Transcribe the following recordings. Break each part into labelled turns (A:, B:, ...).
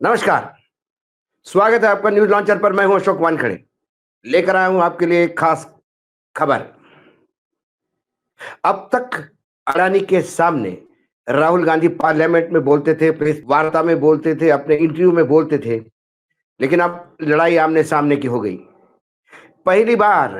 A: नमस्कार। स्वागत है आपका न्यूज लॉन्चर पर। मैं हूं अशोक वानखड़े। लेकर आया हूं आपके लिए एक खास खबर। अब तक अडानी के सामने राहुल गांधी पार्लियामेंट में बोलते थे, प्रेस वार्ता में बोलते थे, अपने इंटरव्यू में बोलते थे, लेकिन अब लड़ाई आमने सामने की हो गई। पहली बार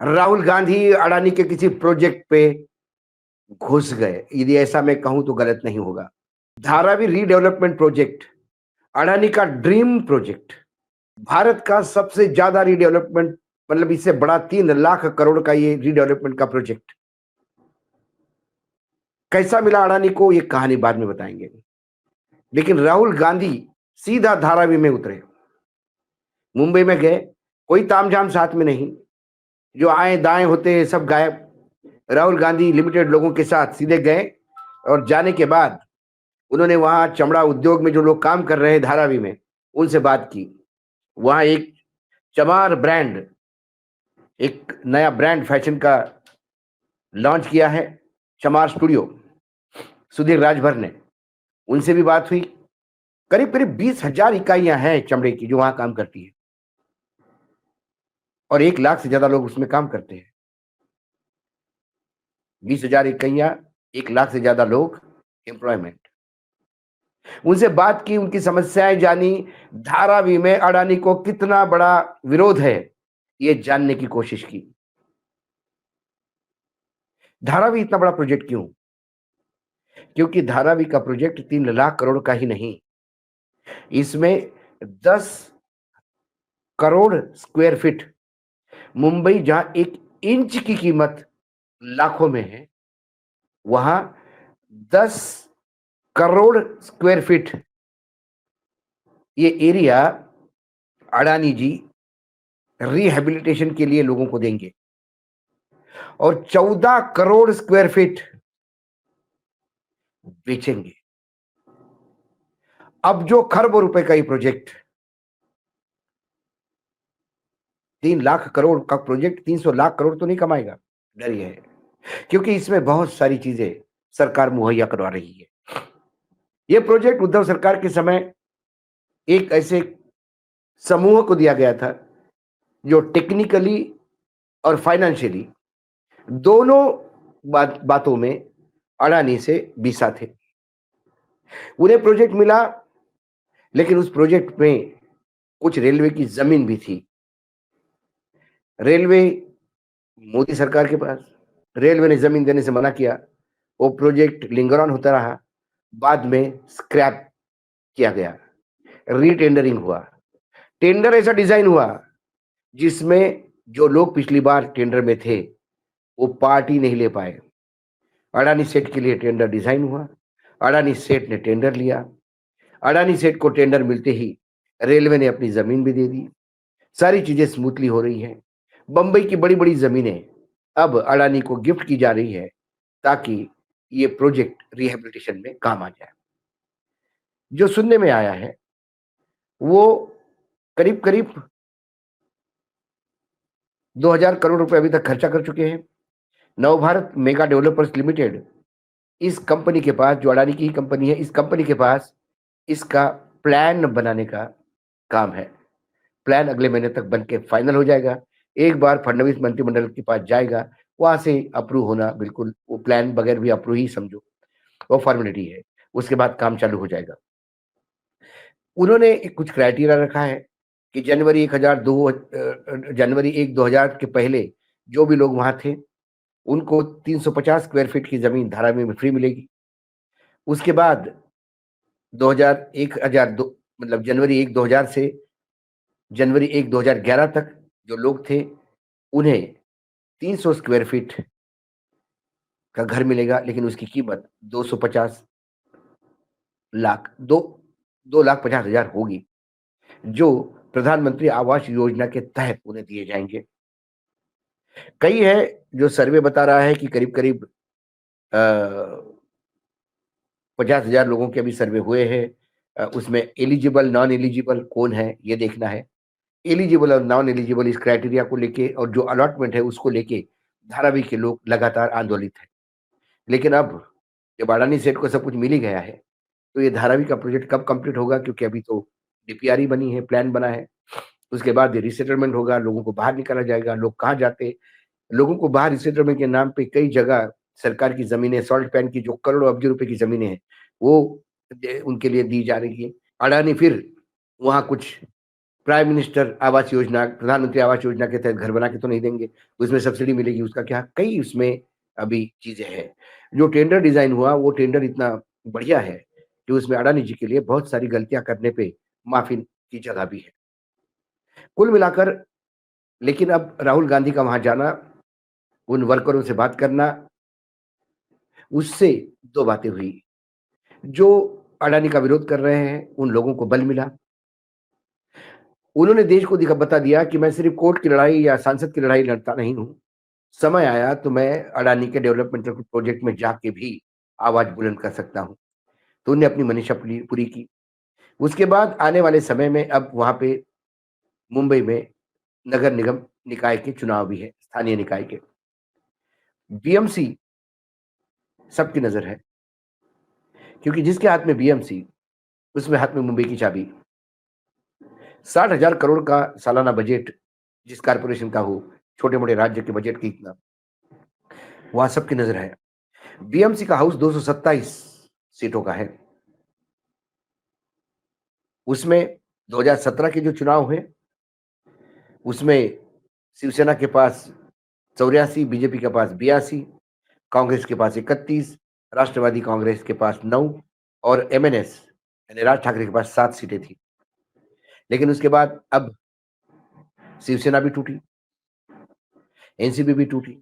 A: राहुल गांधी अडानी के किसी प्रोजेक्ट पे घुस गए। यदि ऐसा मैं कहूं तो गलत नहीं होगा। धारावी रीडेवलपमेंट प्रोजेक्ट, अडानी का ड्रीम प्रोजेक्ट, भारत का सबसे ज्यादा रीडेवलपमेंट, मतलब इससे बड़ा 3 लाख करोड़ का ये रीडेवलपमेंट का प्रोजेक्ट। कैसा मिला अडानी को, ये कहानी बाद में बताएंगे। लेकिन राहुल गांधी सीधा धारावी में उतरे। मुंबई में गए, कोई तामझाम साथ में नहीं। जो आए दाएं होते हैं सब गायब। राहुल गांधी लिमिटेड लोगों के साथ सीधे गए और जाने के बाद उन्होंने वहां चमड़ा उद्योग में जो लोग काम कर रहे हैं धारावी में, उनसे बात की। वहां एक चमार ब्रांड, एक नया ब्रांड फैशन का लॉन्च किया है, चमार स्टूडियो, सुधीर राजभर ने। उनसे भी बात हुई। करीब करीब 20,000 इकाइयां हैं चमड़े की जो वहां काम करती है, और 1 लाख से ज्यादा लोग उसमें काम करते हैं। 20,000 इकाइयां, 1 लाख से ज्यादा लोग, एम्प्लॉयमेंट। उनसे बात की, उनकी समस्याएं जानी, धारावी में अडानी को कितना बड़ा विरोध है ये जानने की कोशिश की। धारावी इतना बड़ा प्रोजेक्ट क्यों? क्योंकि धारावी का प्रोजेक्ट 3 लाख करोड़ का ही नहीं, इसमें 10 करोड़ स्क्वायर फीट, मुंबई जहां 1 इंच की कीमत लाखों में है, वहां 10 करोड़ स्क्वायर फीट ये एरिया अडानी जी रिहेबिलिटेशन के लिए लोगों को देंगे, और 14 करोड़ स्क्वायर फीट बेचेंगे। अब जो खरबों रुपए का ये प्रोजेक्ट, 3 लाख करोड़ का प्रोजेक्ट 300 लाख करोड़ तो नहीं कमाएगा, डर ये है। क्योंकि इसमें बहुत सारी चीजें सरकार मुहैया करवा रही है। यह प्रोजेक्ट उद्धव सरकार के समय एक ऐसे समूह को दिया गया था जो टेक्निकली और फाइनेंशियली दोनों बातों में अडानी से बीसा थे। उन्हें प्रोजेक्ट मिला, लेकिन उस प्रोजेक्ट में कुछ रेलवे की जमीन भी थी। रेलवे मोदी सरकार के पास, रेलवे ने जमीन देने से मना किया। वो प्रोजेक्ट लिंगर ऑन होता रहा, बाद में स्क्रैप किया गया, रीटेंडरिंग हुआ। टेंडर ऐसा डिजाइन हुआ जिसमें जो लोग पिछली बार टेंडर में थे वो पार्टी नहीं ले पाए। अडानी सेट के लिए टेंडर डिजाइन हुआ, अडानी सेट ने टेंडर लिया। अडानी सेट को टेंडर मिलते ही रेलवे ने अपनी जमीन भी दे दी। सारी चीजें स्मूथली हो रही हैं। बंबई की बड़ी बड़ी जमीनें अब अडानी को गिफ्ट की जा रही है ताकि ये प्रोजेक्ट रिहेबिलिटेशन में काम आ जाए। जो सुनने में आया है वो करीब करीब 2,000 करोड़ रुपए अभी तक खर्चा कर चुके हैं। नवभारत मेगा डेवलपर्स लिमिटेड, इस कंपनी के पास, जो अडानी की ही कंपनी है, इस कंपनी के पास इसका प्लान बनाने का काम है। प्लान अगले महीने तक बन के फाइनल हो जाएगा। एक बार फडणवीस मंत्रिमंडल के पास जाएगा, वहां से अप्रूव होना, बिल्कुल वो प्लान बगैर भी अप्रूव ही समझो, वो फॉर्मेलिटी है। उसके बाद काम चालू हो जाएगा। उन्होंने कुछ क्राइटेरिया रखा है कि जनवरी 1 2000 के पहले जो भी लोग वहां थे उनको 350 स्क्वायर फीट की जमीन धारावी में फ्री मिलेगी। उसके बाद 1002 मतलब जनवरी 1 2000 से जनवरी 1 2011 तक जो लोग थे उन्हें 300 स्क्वायर फीट का घर मिलेगा, लेकिन उसकी कीमत 250 लाख, 2,50,000 होगी, जो प्रधानमंत्री आवास योजना के तहत उन्हें दिए जाएंगे। कई है जो सर्वे बता रहा है कि करीब करीब 50,000 लोगों के अभी सर्वे हुए हैं। उसमें एलिजिबल नॉन एलिजिबल कौन है ये देखना है। एलिजिबल और नॉन एलिजिबल इस क्राइटेरिया को लेके और जो अलॉटमेंट है उसको लेके धारावी के लोग लगातार आंदोलित है। लेकिन अब जब अडानी सेठ को सब कुछ मिल ही गया है तो ये धारावी का प्रोजेक्ट कब कंप्लीट होगा, क्योंकि अभी तो डीपीआर ही बनी है, प्लान बना है। उसके बाद ये रीसेटलमेंट होगा, लोगों को बाहर निकाला जाएगा, लोग कहाँ जाते, लोगों को बाहर रीसेटलमेंट के नाम पे कई जगह सरकार की ज़मीनें, सॉल्ट पैन की जो करोड़ों अब्ज रुपए की ज़मीनें हैं, वो उनके लिए दी जा रही है। अडानी फिर वहाँ कुछ प्राइम मिनिस्टर आवास योजना, प्रधानमंत्री आवास योजना के तहत घर बना के तो नहीं देंगे, उसमें सब्सिडी मिलेगी, उसका क्या? कई उसमें अभी चीज़ें हैं। जो टेंडर डिज़ाइन हुआ, वो टेंडर इतना बढ़िया है कि उसमें अडानी जी के लिए बहुत सारी गलतियाँ करने पे माफ़ी की जगह भी है। कुल मिलाकर लेकिन अब राहुल गांधी का वहाँ जाना, उन वर्करों से बात करना, उससे 2 बातें हुई। जो अडानी का विरोध कर रहे हैं, उन लोगों को बल मिला। उन्होंने देश को बता दिया कि मैं सिर्फ़ कोर्ट की लड़ाई या सांसद की लड़ाई लड़ता नहीं हूँ। समय आया तो मैं अडानी के डेवलपमेंटल प्रोजेक्ट में जाके भी आवाज़ बुलंद कर सकता हूँ। तो उन्होंने अपनी मनीषा पूरी पूरी की। उसके बाद आने वाले समय में अब वहाँ पे मुंबई में नगर निगम निकाय के चुनाव भी है, स्थानीय निकाय के। बीएमसी सबकी नज़र है, क्योंकि जिसके हाथ में बीएमसी, उसमें हाथ में मुंबई की चाबी। 60,000 करोड़ का सालाना बजट जिस कॉर्पोरेशन का हो, छोटे-मोटे राज्य के बजट की इतना, वहाँ सबकी नज़र है। बीएमसी का हाउस 227 सीटों का है। उसमें 2017 के जो चुनाव हुए, उसमें शिवसेना के पास 84, बीजेपी के पास 82, कांग्रेस के पास 31, राष्ट्रवादी कांग्रेस के पास 9 और एमएनएस यानी राज ठाकरे के पास 7 सीटें थी। लेकिन उसके बाद अब शिवसेना भी टूटी, एनसीपी भी टूटी।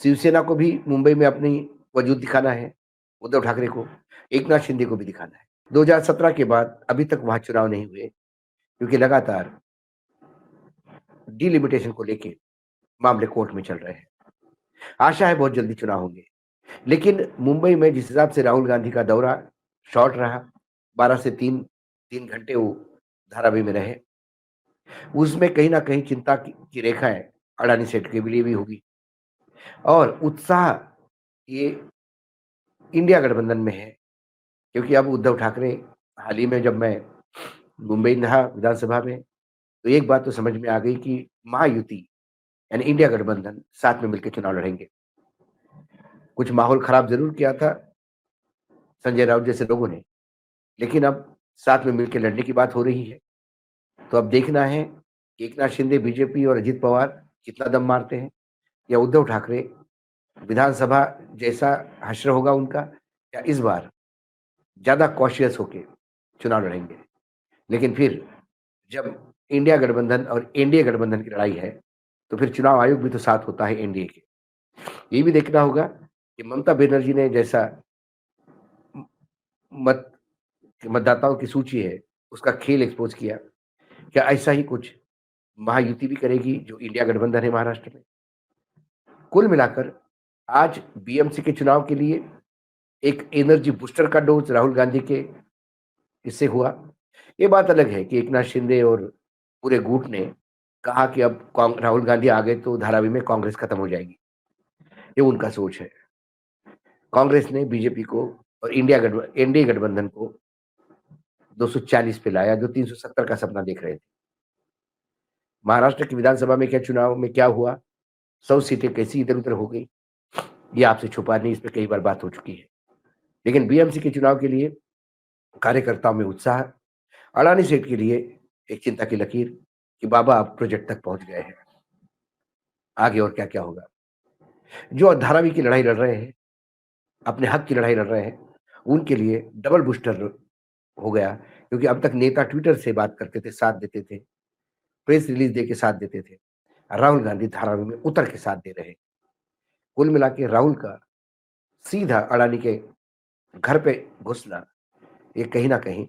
A: शिवसेना को भी मुंबई में अपनी वजूद दिखाना है, उद्धव ठाकरे को, एकनाथ शिंदे को भी दिखाना है। 2017 के बाद अभी तक वहाँ चुनाव नहीं हुए, क्योंकि लगातार डिलिमिटेशन को लेके मामले कोर्ट में चल रहे हैं। आशा है बहुत जल्दी चुनाव होंगे। लेकिन मुंबई में जिस हिसाब से राहुल गांधी का दौरा शॉर्ट रहा, 12 से 3 घंटे वो धारावी में रहे, उसमें कहीं न कहीं चिंता की रेखाएँ अडानी सेठ के लिए भी होगी। और उत्साह ये इंडिया गठबंधन में है, क्योंकि अब उद्धव ठाकरे, हाल ही में जब मैं मुंबई रहा विधानसभा में, तो एक बात तो समझ में आ गई कि महायुति यानी इंडिया गठबंधन साथ में मिलकर चुनाव लड़ेंगे। कुछ माहौल खराब ज़रूर किया था संजय राउत जैसे लोगों ने, लेकिन अब साथ में मिलके लड़ने की बात हो रही है। तो अब देखना है कि एकनाथ शिंदे, बीजेपी और अजित पवार कितना दम मारते हैं, या उद्धव ठाकरे विधानसभा जैसा हश्र होगा उनका, या इस बार ज़्यादा कॉशियस होके चुनाव लड़ेंगे। लेकिन फिर जब इंडिया गठबंधन और एनडीए गठबंधन की लड़ाई है, तो फिर चुनाव आयोग भी तो साथ होता है एनडीए के। ये भी देखना होगा कि ममता बनर्जी ने जैसा मत मतदाताओं की सूची है, उसका खेल एक्सपोज़ किया, क्या ऐसा ही कुछ महायुति भी करेगी जो इंडिया गठबंधन है महाराष्ट्र में? कुल मिलाकर आज बीएमसी के चुनाव के लिए एक एनर्जी बूस्टर का डोज़ राहुल गांधी के इससे हुआ। ये बात अलग है कि एकनाथ शिंदे और पूरे गुट ने कहा कि अब राहुल गांधी आ गए तो धारावी में कांग्रेस खत्म हो जाएगी। ये उनका सोच है। कांग्रेस ने बीजेपी को और एनडीए गठबंधन को 240 पे लाया, जो 370 का सपना देख रहे थे। महाराष्ट्र की विधानसभा में क्या चुनाव में क्या हुआ, 100 सीटें कैसी इधर-उधर हो गई, ये आपसे छुपा नहीं, इस पे कई बार बात हो चुकी है। लेकिन बीएमसी के चुनाव के लिए कार्यकर्ताओं में उत्साह, अडानी सेठ के लिए एक चिंता की लकीर कि बाबा अब प्रोजेक्ट तक पहुँच गए हैं। आगे और क्या-क्या होगा? जो धारावी की लड़ाई लड़ रहे हैं, अपने हक की लड़ाई लड़ रहे हैं, उनके लिए डबल बूस्टर हो गया, क्योंकि अब तक नेता ट्विटर से बात करते थे, साथ देते थे, प्रेस रिलीज़ देके साथ देते थे। राहुल गांधी धारावी में उतर के साथ दे रहे हैं। कुल मिला के राहुल का सीधा अडानी के घर पे घुसना, ये कहीं न कहीं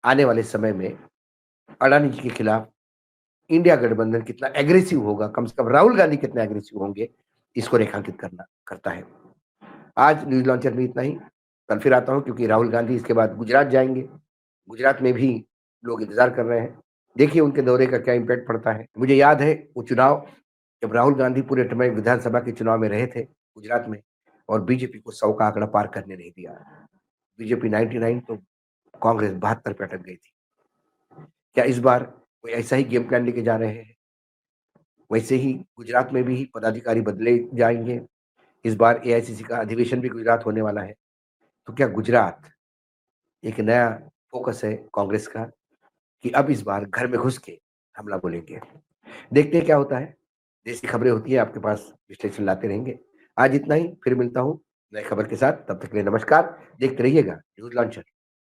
A: आने वाले समय में अडानी जी के खिलाफ इंडिया गठबंधन कितना एग्रेसिव होगा, कम से कम राहुल गांधी कितना एग्रेसिव होंगे, इसको रेखांकित करना करता है। आज न्यूज़ लॉन्चर में इतना ही। कल फिर आता हूँ, क्योंकि राहुल गांधी इसके बाद गुजरात जाएँगे। गुजरात में भी लोग इंतज़ार कर रहे हैं। देखिए उनके दौरे का क्या इम्पैक्ट पड़ता है। मुझे याद है वो चुनाव, जब राहुल गांधी पूरे समय विधानसभा के चुनाव में रहे थे गुजरात में, और बीजेपी को 100 का आंकड़ा पार करने नहीं दिया। बीजेपी 99 तो कांग्रेस 72 पे अटक गई थी। क्या इस बार कोई ऐसा ही गेम प्लान लेके जा रहे हैं? वैसे ही गुजरात में भी पदाधिकारी बदले जाएंगे। इस बार एआईसीसी का अधिवेशन भी गुजरात होने वाला है। तो क्या गुजरात एक नया फोकस है कांग्रेस का कि अब इस बार घर में घुस के हमला बोलेंगे? देखते हैं क्या होता है। देश की खबरें होती है, आपके पास विश्लेषण लाते रहेंगे। आज इतना ही, फिर मिलता हूँ नए खबर के साथ। तब तक के लिए नमस्कार। देखते रहिएगा न्यूज लॉन्चर।